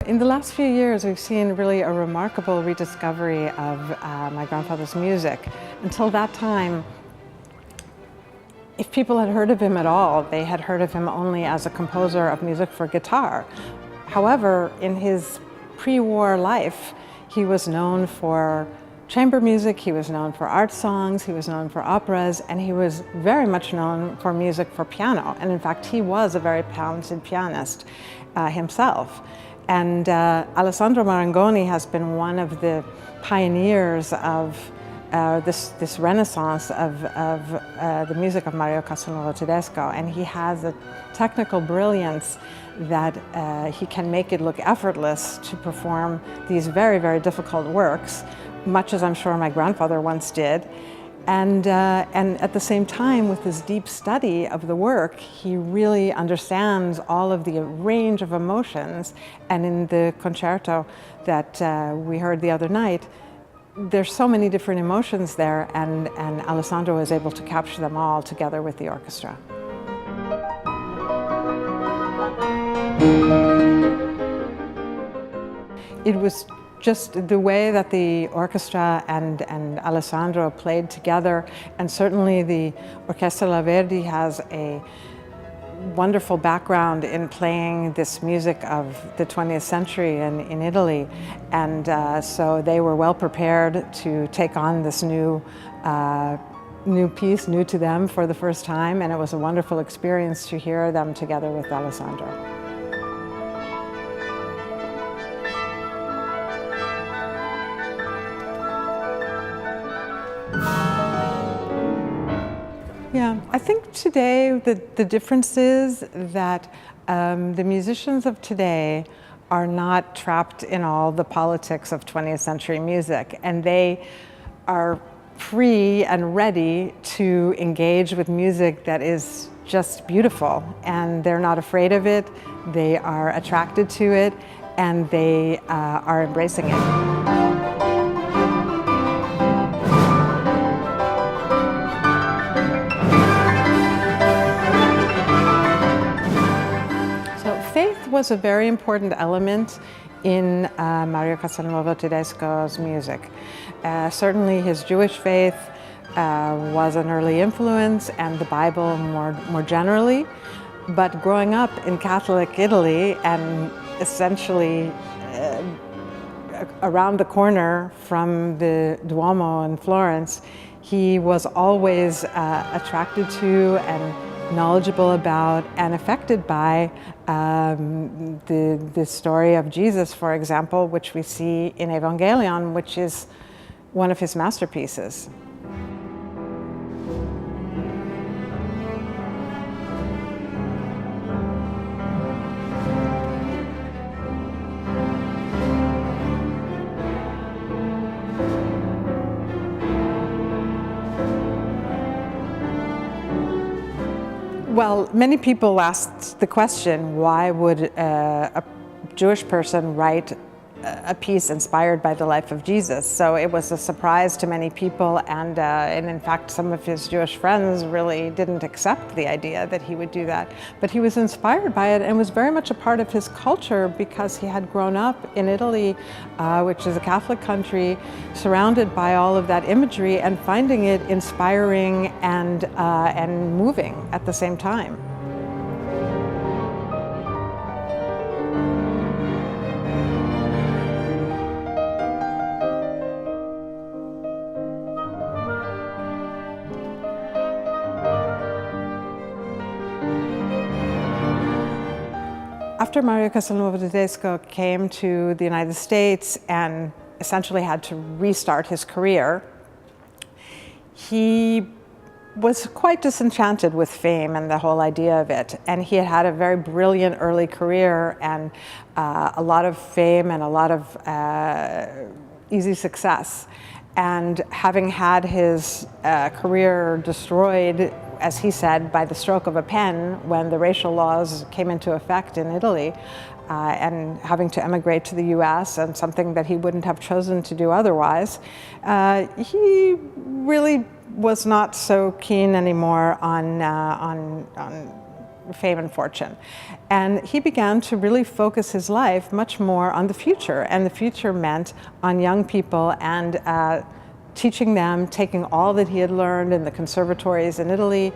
In the last few years, we've seen really a remarkable rediscovery of my grandfather's music. Until that time, if people had heard of him at all, they had heard of him only as a composer of music for guitar. However, in his pre-war life, he was known for chamber music, he was known for art songs, he was known for operas, and he was very much known for music for piano. And in fact, he was a very talented pianist himself. And Alessandro Marangoni has been one of the pioneers of this renaissance of the music of Mario Castelnuovo-Tedesco, and he has a technical brilliance that he can make it look effortless to perform these very, very difficult works, much as I'm sure my grandfather once did. And at the same time, with his deep study of the work, he really understands all of the range of emotions. And in the concerto that we heard the other night, there's so many different emotions there, and Alessandro is able to capture them all together with the orchestra. It was just the way that the orchestra and Alessandro played together, and certainly the Orchestra Verdi has a wonderful background in playing this music of the 20th century in Italy, and so they were well prepared to take on this new piece, new to them for the first time, and it was a wonderful experience to hear them together with Alessandro. Yeah, I think today the difference is that the musicians of today are not trapped in all the politics of 20th century music, and they are free and ready to engage with music that is just beautiful, and they're not afraid of it, they are attracted to it, and they are embracing it. Faith was a very important element in Mario Castelnuovo-Tedesco's music. Certainly his Jewish faith was an early influence, and the Bible more generally. But growing up in Catholic Italy and essentially around the corner from the Duomo in Florence, he was always attracted to and knowledgeable about and affected by the story of Jesus, for example, which we see in Evangelion, which is one of his masterpieces. Well, many people asked the question, why would a Jewish person write a piece inspired by the life of Jesus? So it was a surprise to many people, and in fact some of his Jewish friends really didn't accept the idea that he would do that. But he was inspired by it and was very much a part of his culture because he had grown up in Italy, which is a Catholic country, surrounded by all of that imagery and finding it inspiring and moving at the same time. After Mario Castelnuovo-Tedesco came to the United States and essentially had to restart his career, he was quite disenchanted with fame and the whole idea of it. And he had had a very brilliant early career and a lot of fame and a lot of easy success. And having had his career destroyed, as he said, by the stroke of a pen when the racial laws came into effect in Italy, and having to emigrate to the US, and something that he wouldn't have chosen to do otherwise, he really was not so keen anymore on fame and fortune. And he began to really focus his life much more on the future, and the future meant on young people and teaching them, taking all that he had learned in the conservatories in Italy,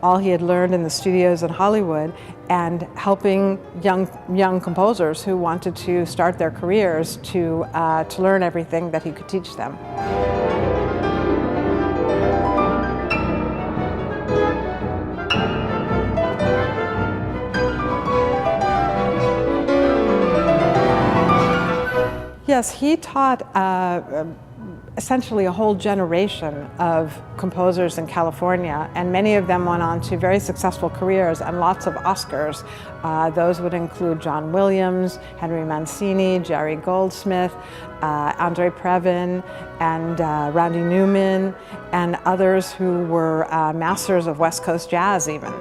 all he had learned in the studios in Hollywood, and helping young composers who wanted to start their careers to learn everything that he could teach them. Yes, he taught essentially a whole generation of composers in California, and many of them went on to very successful careers and lots of Oscars. Those would include John Williams, Henry Mancini, Jerry Goldsmith, Andre Previn, and Randy Newman, and others who were masters of West Coast jazz even.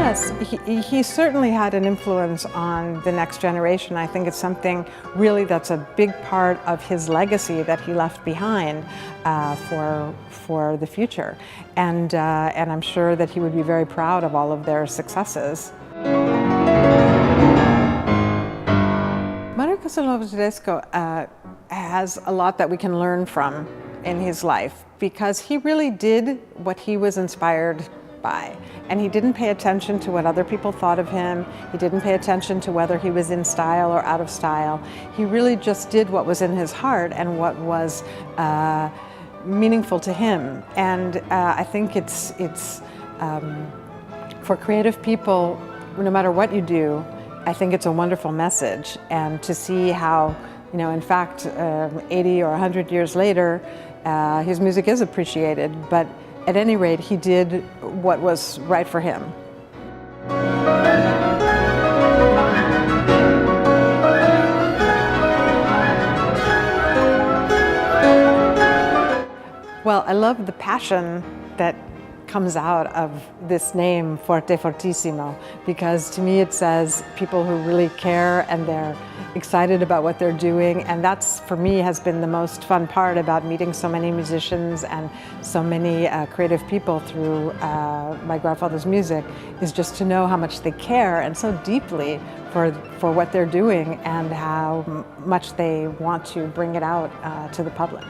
Yes, he certainly had an influence on the next generation. I think it's something really that's a big part of his legacy that he left behind for the future. And I'm sure that he would be very proud of all of their successes. Mario Castelnuovo-Tedesco has a lot that we can learn from in his life, because he really did what he was inspired by. And he didn't pay attention to what other people thought of him. He didn't pay attention to whether he was in style or out of style. He really just did what was in his heart and what was meaningful to him. And I think it's for creative people, no matter what you do, I think it's a wonderful message. And to see how, in fact, 80 or 100 years later, his music is appreciated, but at any rate, he did what was right for him. Well, I love the passion that comes out of this name, Forte Fortissimo, because to me it says people who really care and they're excited about what they're doing, and that's, for me, has been the most fun part about meeting so many musicians and so many creative people through my grandfather's music, is just to know how much they care and so deeply for what they're doing and how much they want to bring it out to the public.